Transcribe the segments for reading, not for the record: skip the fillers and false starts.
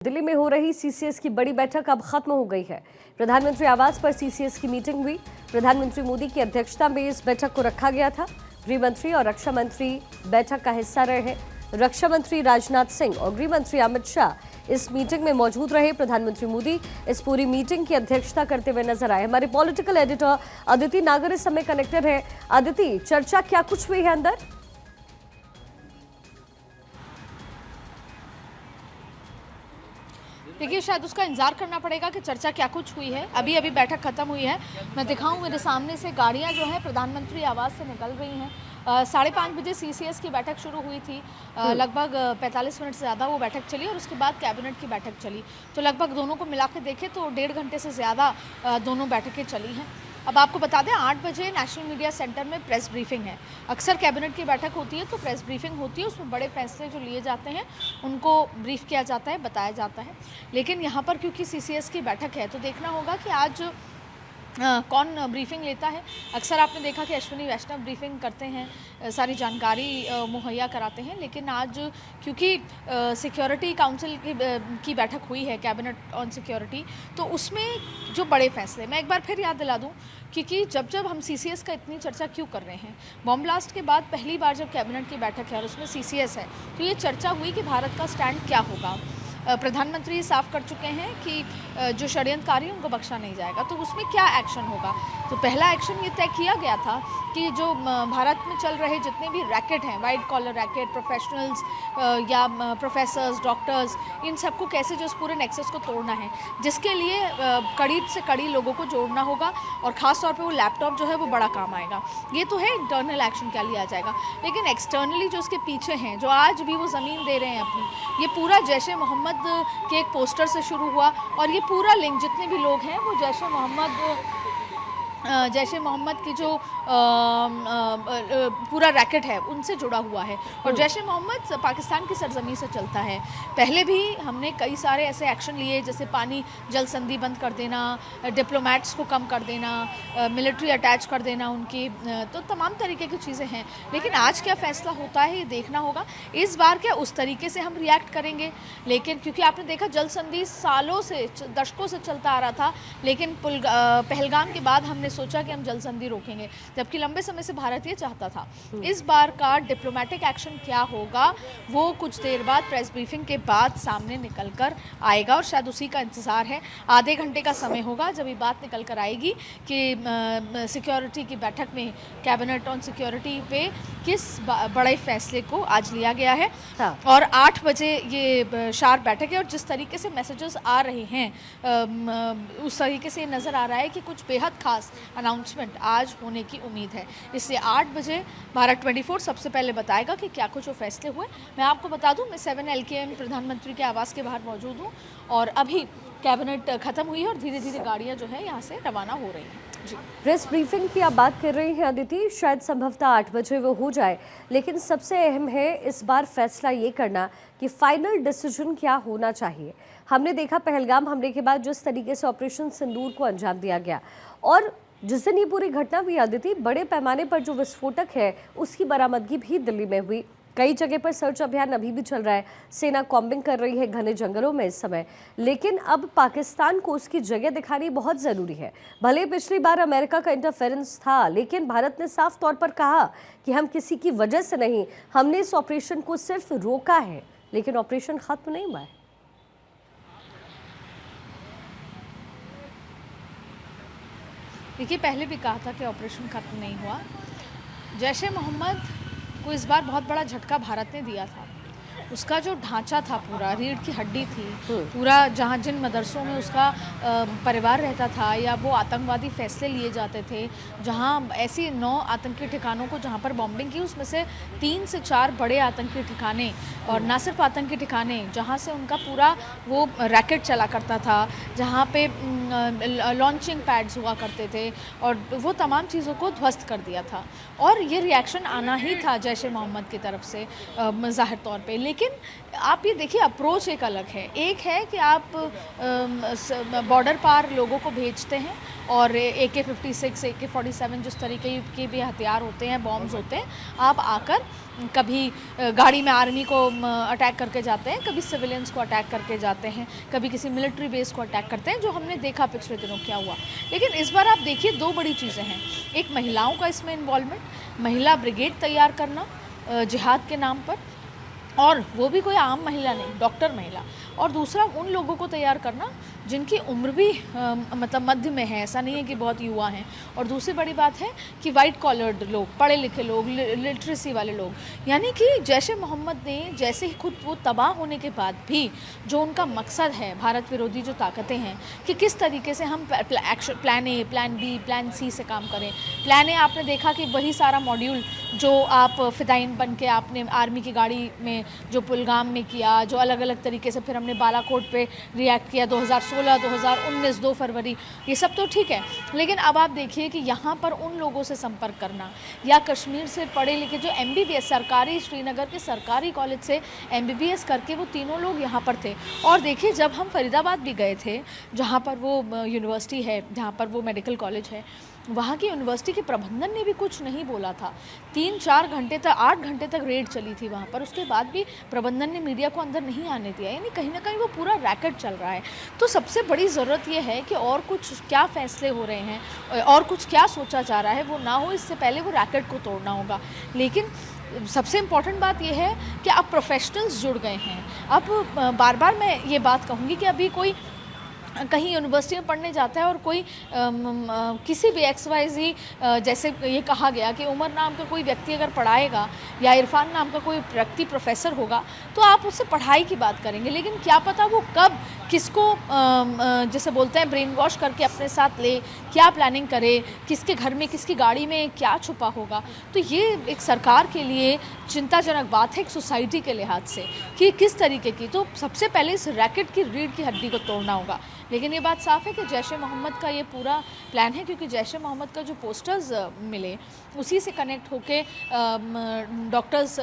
दिल्ली में हो रही सीसीएस की बड़ी बैठक अब खत्म हो गई है। प्रधानमंत्री आवास पर सीसीएस की मीटिंग हुई। प्रधानमंत्री मोदी की अध्यक्षता में इस बैठक को रखा गया था। गृह मंत्री और रक्षा मंत्री बैठक का हिस्सा रहे हैं। रक्षा मंत्री राजनाथ सिंह और गृह मंत्री अमित शाह इस मीटिंग में मौजूद रहे। प्रधानमंत्री मोदी इस पूरी मीटिंग की अध्यक्षता करते हुए नजर आए। हमारे पॉलिटिकल एडिटर अदिति नागर इस समय कनेक्टेड है। अदिति, चर्चा क्या कुछ हुई है अंदर? देखिए, शायद उसका इंतजार करना पड़ेगा कि चर्चा क्या कुछ हुई है। अभी अभी बैठक खत्म हुई है। मैं दिखाऊं, मेरे सामने से गाड़ियां जो है प्रधानमंत्री आवास से निकल रही हैं। 5:30 बजे सीसीएस की बैठक शुरू हुई थी। लगभग 45 मिनट से ज़्यादा वो बैठक चली और उसके बाद कैबिनेट की बैठक चली। तो लगभग दोनों को मिला के देखें तो 1.5 घंटे से ज़्यादा दोनों बैठकें चली हैं। अब आपको बता दें, 8 बजे नेशनल मीडिया सेंटर में प्रेस ब्रीफिंग है। अक्सर कैबिनेट की बैठक होती है तो प्रेस ब्रीफिंग होती है, उसमें बड़े फैसले जो लिए जाते हैं उनको ब्रीफ किया जाता है, बताया जाता है। लेकिन यहाँ पर क्योंकि सीसीएस की बैठक है तो देखना होगा कि आज कौन ब्रीफिंग लेता है। अक्सर आपने देखा कि अश्विनी वैष्णव ब्रीफिंग करते हैं, सारी जानकारी मुहैया कराते हैं। लेकिन आज क्योंकि सिक्योरिटी काउंसिल की बैठक हुई है, कैबिनेट ऑन सिक्योरिटी, तो उसमें जो बड़े फैसले, मैं एक बार फिर याद दिला दूं, क्योंकि जब हम सीसीएस का इतनी चर्चा क्यों कर रहे हैं, बॉम्ब ब्लास्ट के बाद पहली बार जब कैबिनेट की बैठक है और उसमें सीसीएस है, तो ये चर्चा हुई कि भारत का स्टैंड क्या होगा। प्रधानमंत्री साफ कर चुके हैं कि जो षड्यंत्रकारी हैं उनको बख्शा नहीं जाएगा। तो उसमें क्या एक्शन होगा? तो पहला एक्शन ये तय किया गया था कि जो भारत में चल रहे जितने भी रैकेट हैं, वाइट कॉलर रैकेट, प्रोफेशनल्स या प्रोफेसर्स, डॉक्टर्स, इन सबको कैसे जो इस पूरे नेक्सस को तोड़ना है, जिसके लिए कड़ी से कड़ी लोगों को जोड़ना होगा और ख़ास तौर पे वो लैपटॉप जो है वो बड़ा काम आएगा। ये तो है इंटरनल एक्शन क्या लिया जाएगा, लेकिन एक्सटर्नली जो उसके पीछे हैं, जो आज भी वो ज़मीन दे रहे हैं अपनी, ये पूरा जैश-ए मोहम्मद के एक पोस्टर से शुरू हुआ और ये पूरा लिंक जितने भी लोग हैं वो जैश ए मोहम्मद की जो पूरा रैकेट है उनसे जुड़ा हुआ है। और जैश ए मोहम्मद पाकिस्तान की सरजमी से चलता है। पहले भी हमने कई सारे ऐसे एक्शन लिए, जैसे पानी जल संधि बंद कर देना, डिप्लोमेट्स को कम कर देना, मिलिट्री अटैच कर देना उनकी, तो तमाम तरीके की चीज़ें हैं। लेकिन आज क्या फ़ैसला होता है ये देखना होगा। इस बार क्या उस तरीके से हम रिएक्ट करेंगे, लेकिन क्योंकि आपने देखा जल संधि सालों से, दशकों से चलता आ रहा था, लेकिन पहलगाम के बाद हमने सोचा कि हम जल संधि रोकेंगे, जबकि लंबे समय से भारत ये चाहता था। इस बार का डिप्लोमेटिक एक्शन क्या होगा वो कुछ देर बाद प्रेस ब्रीफिंग के बाद सामने निकल कर आएगा और शायद उसी का इंतज़ार है। आधे घंटे का समय होगा जब ये बात निकल कर आएगी कि सिक्योरिटी की बैठक में, कैबिनेट ऑन सिक्योरिटी पे किस बड़े फैसले को आज लिया गया है। हाँ। और 8 बजे ये शार्प बैठक है और जिस तरीके से मैसेजेस आ रहे हैं उस तरीके से नज़र आ रहा है कि कुछ बेहद खास अनाउंसमेंट आज होने की उम्मीद है। इसलिए 8 बजे भारत 24 सबसे पहले बताएगा कि क्या कुछ वो फैसले हुए। मैं आपको बता दूं, मैं 7 LKM प्रधानमंत्री के आवास के बाहर मौजूद हूं और अभी कैबिनेट खत्म हुई है और धीरे धीरे गाड़ियां जो है यहाँ से रवाना हो रही हैं। जी, प्रेस ब्रीफिंग की आप बात कर रही हैं अदिति, शायद संभवतः 8 बजे वो हो जाए, लेकिन सबसे अहम है इस बार फैसला ये करना कि फाइनल डिसीजन क्या होना चाहिए। हमने देखा पहलगाम हमले के बाद जिस तरीके से ऑपरेशन सिंदूर को अंजाम दिया गया और जिस दिन ये पूरी घटना हुई अदिति, बड़े पैमाने पर जो विस्फोटक है उसकी बरामदगी भी दिल्ली में हुई। कई जगह पर सर्च अभियान अभी भी चल रहा है। सेना कॉम्बिंग कर रही है घने जंगलों में इस समय, लेकिन अब पाकिस्तान को उसकी जगह दिखानी बहुत ज़रूरी है। भले पिछली बार अमेरिका का इंटरफेरेंस था, लेकिन भारत ने साफ तौर पर कहा कि हम किसी की वजह से नहीं, हमने इस ऑपरेशन को सिर्फ रोका है, लेकिन ऑपरेशन खत्म नहीं हुआ है। देखिए, पहले भी कहा था कि ऑपरेशन खत्म नहीं हुआ। जैश ए मोहम्मद को इस बार बहुत बड़ा झटका भारत ने दिया था। उसका जो ढांचा था, पूरा रीढ़ की हड्डी थी, पूरा जहाँ जिन मदरसों में उसका परिवार रहता था या वो आतंकवादी फैसले लिए जाते थे, जहाँ ऐसी 9 आतंकी ठिकानों को जहाँ पर बॉम्बिंग की, उसमें से 3 से 4 बड़े आतंकी ठिकाने, और ना सिर्फ आतंकी ठिकाने, जहाँ से उनका पूरा वो रैकेट चला करता था, जहाँ पे लॉन्चिंग पैड्स हुआ करते थे, और वो तमाम चीज़ों को ध्वस्त कर दिया था। और ये रिएक्शन आना ही था जैश ए मोहम्मद की तरफ से ज़ाहिर तौर पे। लेकिन लेकिन आप ये देखिए अप्रोच एक अलग है। एक है कि आप बॉर्डर पार लोगों को भेजते हैं और AK-57, AK-47 जिस तरीके के भी हथियार होते हैं, बॉम्ब्स होते हैं, आप आकर कभी गाड़ी में आर्मी को अटैक करके जाते हैं, कभी सिविलियंस को अटैक करके जाते हैं, कभी किसी मिलिट्री बेस को अटैक करते हैं, जो हमने देखा पिछले दिनों क्या हुआ। लेकिन इस बार आप देखिए दो बड़ी चीज़ें हैं। एक महिलाओं का इसमें इन्वॉल्वमेंट, महिला ब्रिगेड तैयार करना जिहाद के नाम पर, और वो भी कोई आम महिला नहीं, डॉक्टर महिला। और दूसरा उन लोगों को तैयार करना जिनकी उम्र भी मतलब मध्य में है, ऐसा नहीं है कि बहुत युवा हैं। और दूसरी बड़ी बात है कि वाइट कॉलर्ड लोग, पढ़े लिखे लोग, लिटरेसी वाले लोग, यानी कि जैश ए मोहम्मद ने जैसे ही खुद वो तबाह होने के बाद भी जो उनका मकसद है, भारत विरोधी जो ताकतें हैं, कि किस तरीके से हम plan A, plan B, plan C से काम करें। प्लान ए आपने देखा कि वही सारा मॉड्यूल जो आप फिदाइन बन के आपने आर्मी की गाड़ी में जो पुलगाम में किया, जो अलग अलग तरीके से फिर हमने बालाकोट पे रिएक्ट किया 2016, 2019, 2 फरवरी, ये सब तो ठीक है। लेकिन अब आप देखिए कि यहाँ पर उन लोगों से संपर्क करना, या कश्मीर से पढ़े लिखे जो MBBS सरकारी, श्रीनगर के सरकारी कॉलेज से MBBS करके वो तीनों लोग यहाँ पर थे। और देखिए जब हम फरीदाबाद भी गए थे, जहाँ पर वो यूनिवर्सिटी है, जहाँ पर वो मेडिकल कॉलेज है, वहाँ की यूनिवर्सिटी के प्रबंधन ने भी कुछ नहीं बोला था। 3-4 घंटे तक, 8 घंटे तक रेड चली थी वहाँ पर, उसके बाद भी प्रबंधन ने मीडिया को अंदर नहीं आने दिया। यानी कहीं ना कहीं वो पूरा रैकेट चल रहा है। तो सबसे बड़ी ज़रूरत ये है कि और कुछ क्या फ़ैसले हो रहे हैं और कुछ क्या सोचा जा रहा है वो ना हो, इससे पहले वो रैकेट को तोड़ना होगा। लेकिन सबसे इम्पॉर्टेंट बात यह है कि अब प्रोफेशनल्स जुड़ गए हैं। अब बार बार मैं ये बात कहूँगी कि अभी कोई कहीं यूनिवर्सिटी में पढ़ने जाता है और कोई किसी भी XYZ, जैसे ये कहा गया कि उमर नाम का कोई व्यक्ति अगर पढ़ाएगा या इरफान नाम का कोई व्यक्ति प्रोफेसर होगा तो आप उससे पढ़ाई की बात करेंगे। लेकिन क्या पता वो कब किसको जैसे बोलते हैं ब्रेन वॉश करके अपने साथ ले, क्या प्लानिंग करे, किसके घर में, किसकी गाड़ी में क्या छुपा होगा। तो ये एक सरकार के लिए चिंताजनक बात है, एक सोसाइटी के लिहाज से, कि किस तरीके की। तो सबसे पहले इस रैकेट की रीढ़ की हड्डी को तोड़ना होगा। लेकिन ये बात साफ है कि जैश ए मोहम्मद का ये पूरा प्लान है, क्योंकि जैश ए मोहम्मद का जो पोस्टर्स मिले उसी से कनेक्ट होके डॉक्टर्स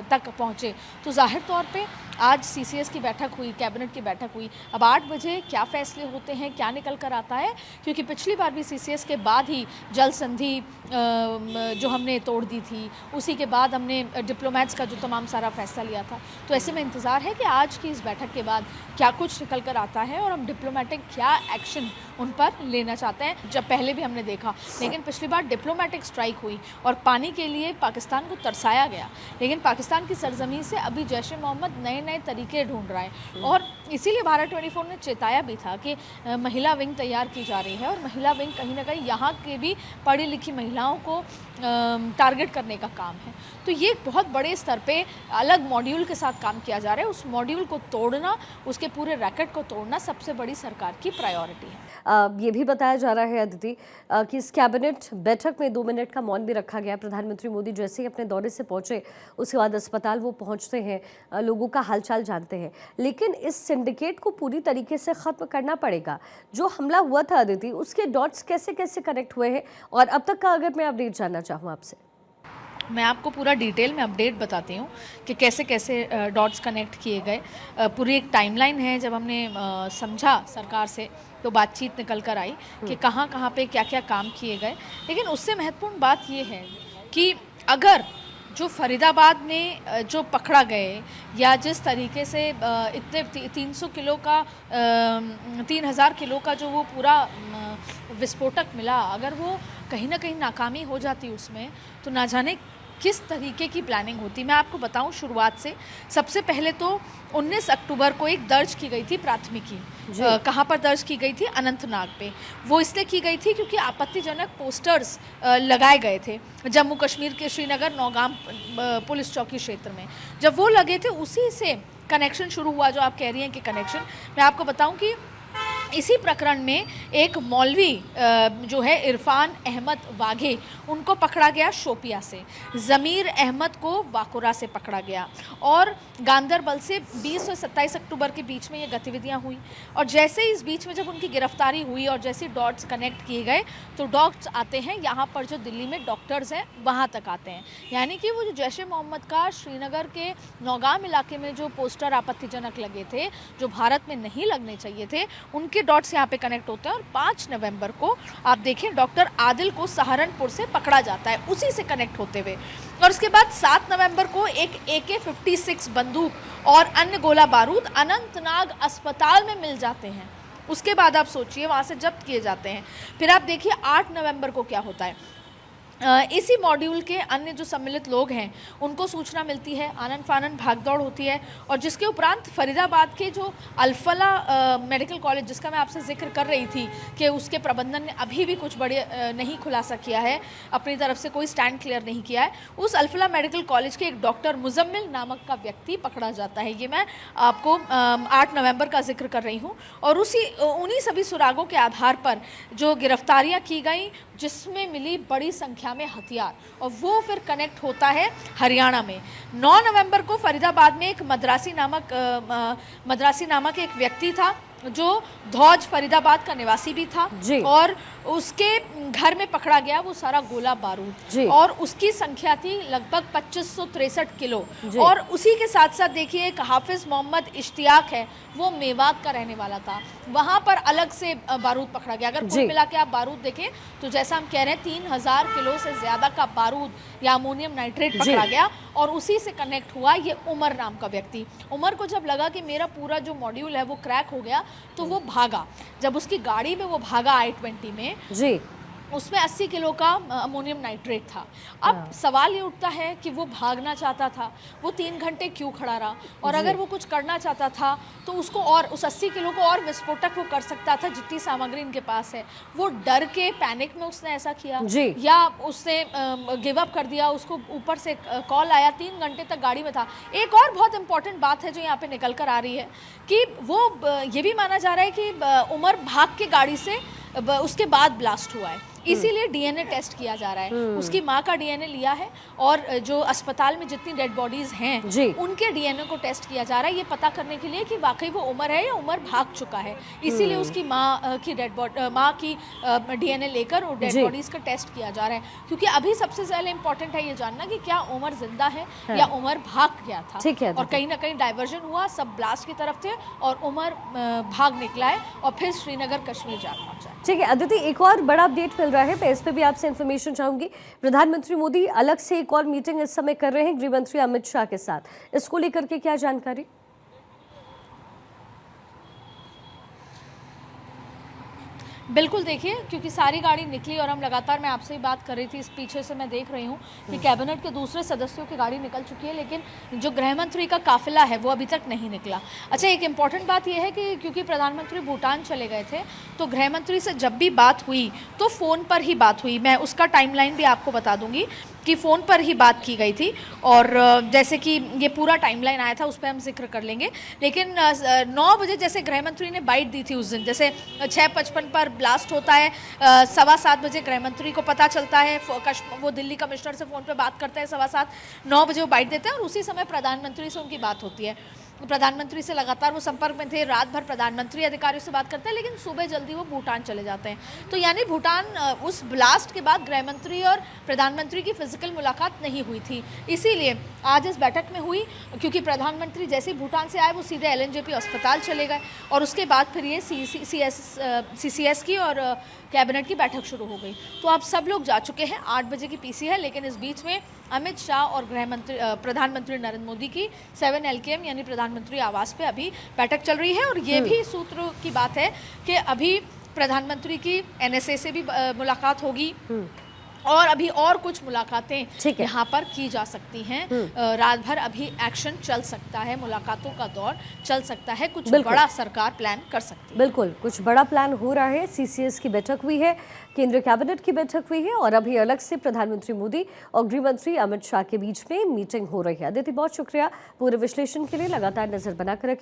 तक पहुँचे। तो जाहिर तौर पे आज CCS की बैठक हुई, कैबिनेट की बैठक हुई। अब 8 बजे क्या फ़ैसले होते हैं, क्या निकल कर आता है, क्योंकि पिछली बार भी CCS के बाद ही जल संधि जो हमने तोड़ दी थी, उसी के बाद हमने डिप्लोमेट्स का जो तमाम सारा फ़ैसला लिया था। तो ऐसे में इंतज़ार है कि आज की इस बैठक के बाद क्या कुछ निकल कर आता है और हम डिप्लोमेटिक क्या एक्शन उन पर लेना चाहते हैं। जब पहले भी हमने देखा, लेकिन पिछली बार डिप्लोमेटिक स्ट्राइक हुई और पानी के लिए पाकिस्तान को तरसाया गया। लेकिन पाकिस्तान की सरजमीं से अभी जैश ए मोहम्मद नए नए तरीके ढूंढ रहा है, और इसीलिए भारत 24 ने चेताया भी था कि महिला विंग तैयार की जा रही है, और महिला विंग कहीं ना कहीं यहाँ के भी पढ़ी लिखी महिलाओं को टारगेट करने का काम है। तो ये बहुत बड़े स्तर पे अलग मॉड्यूल के साथ काम किया जा रहा है। उस मॉड्यूल को तोड़ना, उसके पूरे रैकेट को तोड़ना सबसे बड़ी सरकार की प्रायोरिटी है। ये भी बताया जा रहा है अदिति कि इस कैबिनेट बैठक में 2 मिनट का मौन भी रखा गया। प्रधानमंत्री मोदी जैसे ही अपने दौरे से पहुंचे उसके बाद अस्पताल वो पहुंचते हैं, लोगों का हालचाल जानते हैं। लेकिन इस सिंडिकेट को पूरी तरीके से ख़त्म करना पड़ेगा। जो हमला हुआ था अदिति, उसके डॉट्स कैसे कैसे कनेक्ट हुए हैं, और अब तक का अगर मैं अपडेट जानना चाहूँ आपसे। मैं आपको पूरा डिटेल में अपडेट बताती हूँ कि कैसे कैसे डॉट्स कनेक्ट किए गए। पूरी एक टाइमलाइन है। जब हमने समझा सरकार से तो बातचीत निकल कर आई कि कहाँ कहाँ पे क्या क्या काम किए गए। लेकिन उससे महत्वपूर्ण बात ये है कि अगर जो फरीदाबाद में जो पकड़ा गए, या जिस तरीके से इतने 300 किलो का 3000 किलो का जो वो पूरा विस्फोटक मिला, अगर वो कहीं ना कहीं नाकामी हो जाती उसमें, तो ना जाने किस तरीके की प्लानिंग होती। मैं आपको बताऊं शुरुआत से। सबसे पहले तो 19 अक्टूबर को एक दर्ज की गई थी प्राथमिकी। कहाँ पर दर्ज की गई थी? अनंतनाग पे। वो इसलिए की गई थी क्योंकि आपत्तिजनक पोस्टर्स लगाए गए थे जम्मू कश्मीर के श्रीनगर नौगाम पुलिस चौकी क्षेत्र में। जब वो लगे थे उसी से कनेक्शन शुरू हुआ, जो आप कह रही हैं कि कनेक्शन। मैं आपको बताऊं कि इसी प्रकरण में एक मौलवी जो है इरफान अहमद वाघे, उनको पकड़ा गया शोपिया से, ज़मीर अहमद को वाकुरा से पकड़ा गया और गांदरबल से 20 और 27 अक्टूबर के बीच में ये गतिविधियां हुई। और जैसे ही इस बीच में जब उनकी गिरफ्तारी हुई और जैसे डॉट्स कनेक्ट किए गए तो डॉट्स आते हैं यहाँ पर, जो दिल्ली में डॉक्टर्स हैं वहाँ तक आते हैं। यानी कि वो जो जैश ए मोहम्मद का श्रीनगर के नौगाम इलाके में जो पोस्टर आपत्तिजनक लगे थे, जो भारत में नहीं लगने चाहिए थे, उनके डॉट्स यहाँ पे कनेक्ट होते हैं। और 5 नवंबर को आप देखें डॉक्टर आदिल को सहारनपुर से पकड़ा जाता है उसी से कनेक्ट होते हुए। और उसके बाद 7 नवंबर को एक AK-56 बंदूक और अन्य गोला बारूद अनंतनाग अस्पताल में मिल जाते हैं। उसके बाद आप सोचिए वहाँ से जब्त किए जाते हैं। फिर आप देखिए 8 नवंबर को क्या होता है। इसी मॉड्यूल के अन्य जो सम्मिलित लोग हैं उनको सूचना मिलती है, आनन फानन भागदौड़ होती है। और जिसके उपरांत फरीदाबाद के जो अल्फला मेडिकल कॉलेज, जिसका मैं आपसे जिक्र कर रही थी कि उसके प्रबंधन ने अभी भी कुछ बड़े नहीं खुलासा किया है, अपनी तरफ से कोई स्टैंड क्लियर नहीं किया है, उस अल्फला मेडिकल कॉलेज के एक डॉक्टर मुजम्मिल नामक का व्यक्ति पकड़ा जाता है। ये मैं आपको 8 नवंबर का जिक्र कर रही हूँ। और उन्हीं सभी सुरागों के आधार पर जो गिरफ्तारियाँ की गई, जिसमें मिली बड़ी संख्या में हथियार, और वो फिर कनेक्ट होता है हरियाणा में। 9 नवंबर को फरीदाबाद में एक मद्रासी नामक एक व्यक्ति था जो धौज फरीदाबाद का निवासी भी था, और उसके घर में पकड़ा गया वो सारा गोला बारूद, और उसकी संख्या थी लगभग 2563 किलो। और उसी के साथ साथ देखिए एक हाफिज मोहम्मद इश्तियाक है, वो मेवात का रहने वाला था, वहाँ पर अलग से बारूद पकड़ा गया। अगर कुल मिला के आप बारूद देखें तो जैसा हम कह रहे हैं 3000 किलो से ज़्यादा का बारूद या अमोनियम नाइट्रेट पकड़ा गया। और उसी से कनेक्ट हुआ ये उमर नाम का व्यक्ति। उमर को जब लगा कि मेरा पूरा जो मॉड्यूल है वो क्रैक हो गया तो वो भागा। जब उसकी गाड़ी में वो भागा I-20 में, उसमें 80 किलो का अमोनियम नाइट्रेट था। अब सवाल ये उठता है कि वो भागना चाहता था, वो 3 घंटे क्यों खड़ा रहा, और अगर वो कुछ करना चाहता था तो उसको और उस 80 किलो को और विस्फोटक वो कर सकता था जितनी सामग्री इनके पास है। वो डर के पैनिक में उसने ऐसा किया, या उसने गिव अप कर दिया। उसको ऊपर से कॉल आया, 3 घंटे तक गाड़ी में था। एक और बहुत इंपॉर्टेंट बात है जो यहाँ पे निकल कर आ रही है कि वो ये भी माना जा रहा है कि उमर भाग के गाड़ी से उसके बाद ब्लास्ट हुआ है, इसीलिए DNA टेस्ट किया जा रहा है। उसकी माँ का DNA लिया है, और जो अस्पताल में जितनी डेड बॉडीज हैं उनके DNA को टेस्ट किया जा रहा है, ये पता करने के लिए कि वाकई वो उमर है या उमर भाग चुका है। इसीलिए उसकी माँ की DNA लेकर और डेड बॉडीज का टेस्ट किया जा रहा है, क्योंकि अभी सबसे ज्यादा इंपॉर्टेंट है ये जानना कि क्या उमर जिंदा है या उमर भाग गया था। और कहीं ना कहीं डाइवर्जन हुआ, सब ब्लास्ट की तरफ थे और उमर भाग निकला है और फिर श्रीनगर कश्मीर जा पहुंचा। ठीक है अदिति, एक और बड़ा अपडेट मिल रहा है, मैं इस पे भी आपसे इन्फॉर्मेशन चाहूंगी। प्रधानमंत्री मोदी अलग से एक और मीटिंग इस समय कर रहे हैं गृह मंत्री अमित शाह के साथ, इसको लेकर के क्या जानकारी? बिल्कुल, देखिए क्योंकि सारी गाड़ी निकली और हम लगातार, मैं आपसे ही बात कर रही थी, इस पीछे से मैं देख रही हूँ कि कैबिनेट के दूसरे सदस्यों की गाड़ी निकल चुकी है, लेकिन जो गृह मंत्री का काफिला है वो अभी तक नहीं निकला। अच्छा, एक इम्पॉर्टेंट बात यह है कि क्योंकि प्रधानमंत्री भूटान चले गए थे तो गृह मंत्री से जब भी बात हुई तो फ़ोन पर ही बात हुई। मैं उसका टाइमलाइन भी आपको बता दूंगी कि फ़ोन पर ही बात की गई थी, और जैसे कि ये पूरा टाइमलाइन आया था उस पर हम जिक्र कर लेंगे। लेकिन 9 बजे जैसे गृह मंत्री ने बाइट दी थी उस दिन, जैसे 6:55 पर ब्लास्ट होता है, 7:15 बजे गृह मंत्री को पता चलता है, वो दिल्ली कमिश्नर से फ़ोन पे बात करते हैं 7:15, 9 बजे वो बाइट देते हैं और उसी समय प्रधानमंत्री से उनकी बात होती है। प्रधानमंत्री से लगातार वो संपर्क में थे, रात भर प्रधानमंत्री अधिकारियों से बात करते हैं, लेकिन सुबह जल्दी वो भूटान चले जाते हैं। तो यानी भूटान उस ब्लास्ट के बाद गृह मंत्री और प्रधानमंत्री की फिजिकल मुलाकात नहीं हुई थी, इसीलिए आज इस बैठक में हुई। क्योंकि प्रधानमंत्री जैसे ही भूटान से आए वो सीधे LNJP अस्पताल चले गए, और उसके बाद फिर ये CCS की और कैबिनेट की बैठक शुरू हो गई। तो अब सब लोग जा चुके हैं, 8 बजे की PC है, लेकिन इस बीच में अमित शाह और प्रधानमंत्री नरेंद्र मोदी की 7 LKM यानी प्रधानमंत्री आवास पे अभी बैठक चल रही है। और ये भी सूत्र की बात है कि अभी प्रधानमंत्री की NSA से भी मुलाकात होगी, और अभी और कुछ मुलाकातें यहाँ पर की जा सकती हैं। रात भर अभी एक्शन चल सकता है, मुलाकातों का दौर चल सकता है, कुछ बड़ा सरकार प्लान कर सकती है। बिल्कुल, कुछ बड़ा प्लान हो रहा है। CCS की बैठक हुई है, केंद्रीय कैबिनेट की बैठक हुई है, और अभी अलग से प्रधानमंत्री मोदी और गृह मंत्री अमित शाह के बीच में मीटिंग हो रही है। अदिति, बहुत शुक्रिया पूरे विश्लेषण के लिए, लगातार नजर बनाकर रखिए।